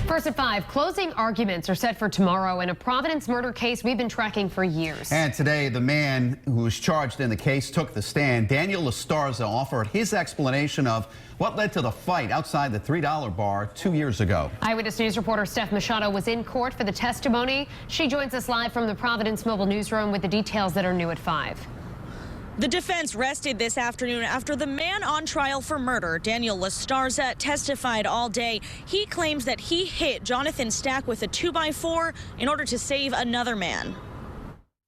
First at 5, closing arguments are set for tomorrow in a Providence murder case we've been tracking for years. And today, the man who was charged in the case took the stand. Daniel Lastarza offered his explanation of what led to the fight outside the $3 bar 2 years ago. Eyewitness News reporter Steph Machado was in court for the testimony. She joins us live from the Providence Mobile Newsroom with the details that are new at 5. The defense rested this afternoon after the man on trial for murder, Daniel Lastarza, testified all day. He claims that he hit Jonathan Stack with a 2x4 in order to save another man.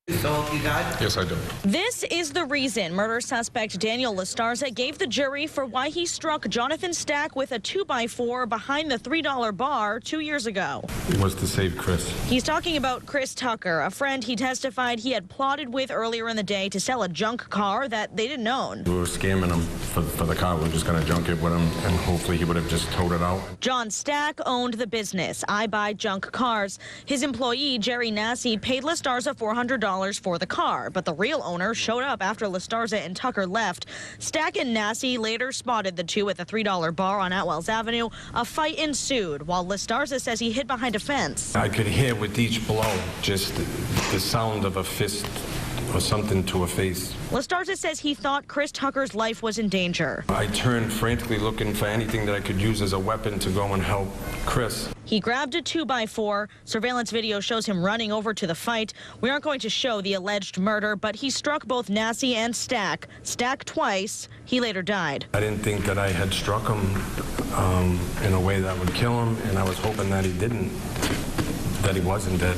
So you got? Yes, I do. This is the reason murder suspect Daniel Lastarza gave the jury for why he struck Jonathan Stack with a 2x4 behind the $3 bar 2 years ago. It was to save Chris. He's talking about Chris Tucker, a friend he testified he had plotted with earlier in the day to sell a junk car that they didn't own. We were scamming him for the car. We were just going to junk it with him, and hopefully he would have just towed it out. John Stack owned the business, I Buy Junk Cars. His employee, Jerry Nassy, paid Lastarza $400 for the car, but the real owner showed up after Lastarza and Tucker left. Stack and Nassy later spotted the two at the $3 bar on Atwells Avenue. A fight ensued, while Lastarza says he hid behind a fence. I could hear with each blow just the sound of a fist or something to a face. Lastarza says he thought Chris Tucker's life was in danger. I turned frantically looking for anything that I could use as a weapon to go and help Chris. He grabbed a 2x4. Surveillance video shows him running over to the fight. We aren't going to show the alleged murder, but he struck both Nassy and Stack. Stack twice. He later died. I didn't think that I had struck him in a way that would kill him, and I was hoping that he didn't, that he wasn't dead.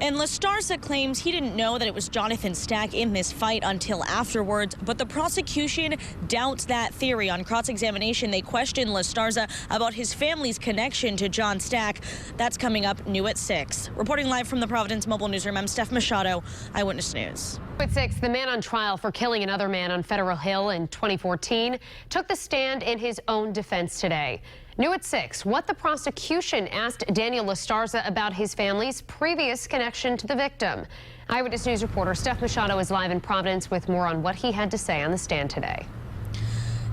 And Lastarza claims he didn't know that it was Jonathan Stack in this fight until afterwards, but the prosecution doubts that theory. On cross-examination, they questioned Lastarza about his family's connection to John Stack. That's coming up new at 6. Reporting live from the Providence Mobile Newsroom, I'm Steph Machado, Eyewitness News. At 6, the man on trial for killing another man on Federal Hill in 2014 took the stand in his own defense today. New at 6, what the prosecution asked Daniel Lastarza about his family's previous connection to the victim. Eyewitness News reporter Steph Machado is live in Providence with more on what he had to say on the stand today.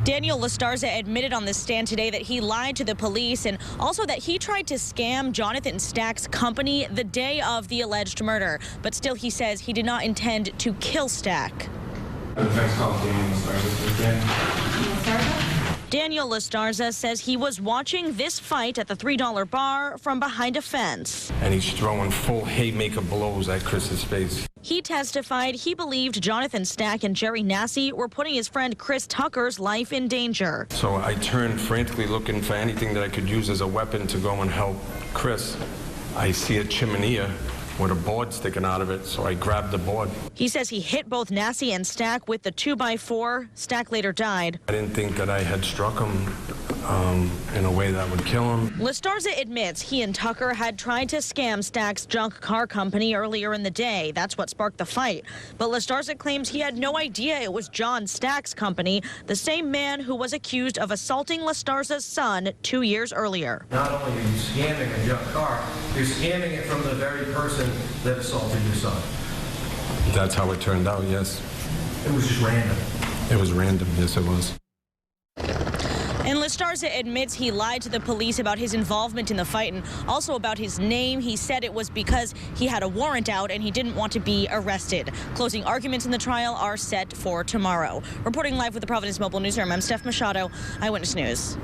Daniel Lastarza admitted on the stand today that he lied to the police and also that he tried to scam Jonathan Stack's company the day of the alleged murder. But still, he says he did not intend to kill Stack. The defense called Daniel Lastarza. Daniel Lastarza says he was watching this fight at the $3 bar from behind a fence. And he's throwing full haymaker blows at Chris's face. He testified he believed Jonathan Stack and Jerry Nassy were putting his friend Chris Tucker's life in danger. So I turned frantically looking for anything that I could use as a weapon to go and help Chris. I see a chimney with a board sticking out of it, so I grabbed the board. He says he hit both Nassy and Stack with the 2x4. Stack later died. I didn't think that I had struck him in a way that would kill him. Lastarza admits he and Tucker had tried to scam Stack's junk car company earlier in the day. That's what sparked the fight. But Lastarza claims he had no idea it was John Stack's company, the same man who was accused of assaulting Lastarza's son 2 years earlier. Not only are you scamming a junk car, you're scamming it from the very person that assaulted your son. That's how it turned out, yes. It was just random. It was random, yes it was. And Lastarza admits he lied to the police about his involvement in the fight and also about his name. He said it was because he had a warrant out and he didn't want to be arrested. Closing arguments in the trial are set for tomorrow. Reporting live with the Providence Mobile Newsroom, I'm Steph Machado, Eyewitness News.